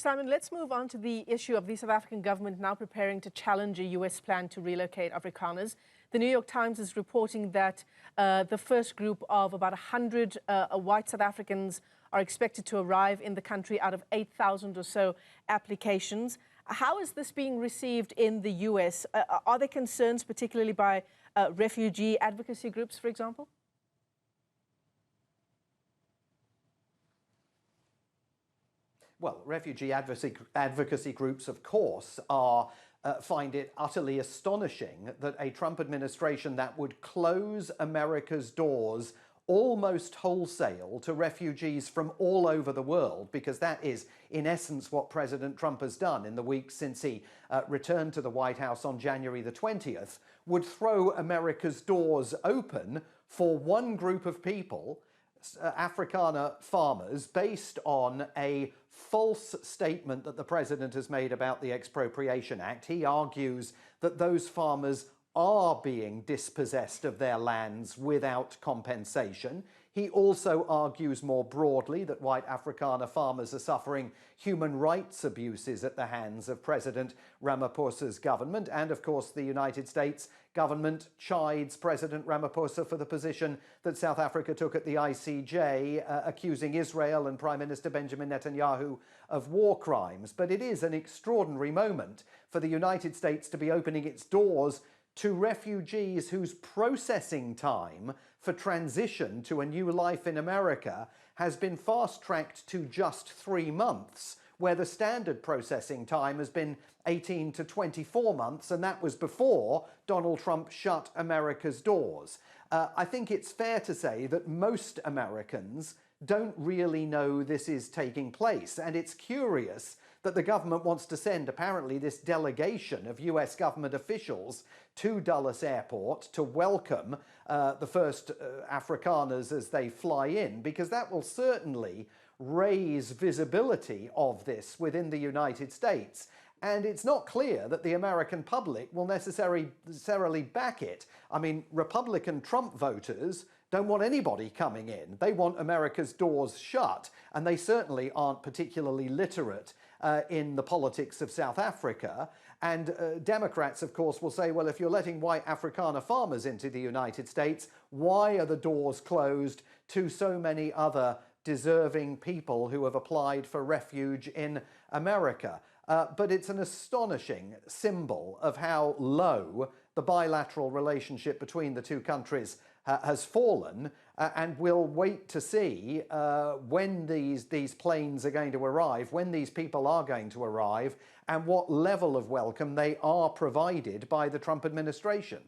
Simon, let's move on to the issue of the South African government now preparing to challenge a U.S. plan to relocate Afrikaners. The New York Times is reporting that the first group of about 100 white South Africans are expected to arrive in the country out of 8,000 or so applications. How is this being received in the U.S.? Are there concerns, particularly by refugee advocacy groups, for example? Well, refugee advocacy groups, of course, find it utterly astonishing that a Trump administration that would close America's doors almost wholesale to refugees from all over the world, because that is, in essence, what President Trump has done in the weeks since he returned to the White House on January the 20th, would throw America's doors open for one group of people, Afrikaner farmers, based on a false statement that the president has made about the Expropriation Act. He argues that those farmers are being dispossessed of their lands without compensation. He also argues more broadly that white Afrikaner farmers are suffering human rights abuses at the hands of President Ramaphosa's government. And of course, the United States government chides President Ramaphosa for the position that South Africa took at the ICJ, accusing Israel and Prime Minister Benjamin Netanyahu of war crimes. But it is an extraordinary moment for the United States to be opening its doors to refugees whose processing time for transition to a new life in America has been fast-tracked to just 3 months, where the standard processing time has been 18 to 24 months, and that was before Donald Trump shut America's doors. I think it's fair to say that most Americans don't really know this is taking place, and it's curious that the government wants to send, apparently, this delegation of US government officials to Dulles Airport to welcome the first Afrikaners as they fly in, because that will certainly raise visibility of this within the United States. And it's not clear that the American public will necessarily back it. I mean, Republican Trump voters don't want anybody coming in. They want America's doors shut, and they certainly aren't particularly literate in the politics of South Africa. And Democrats, of course, will say, well, if you're letting white Afrikaner farmers into the United States, why are the doors closed to so many other deserving people who have applied for refuge in America? But it's an astonishing symbol of how low the bilateral relationship between the two countries has fallen, and we'll wait to see when these planes are going to arrive, when these people are going to arrive, and what level of welcome they are provided by the Trump administration.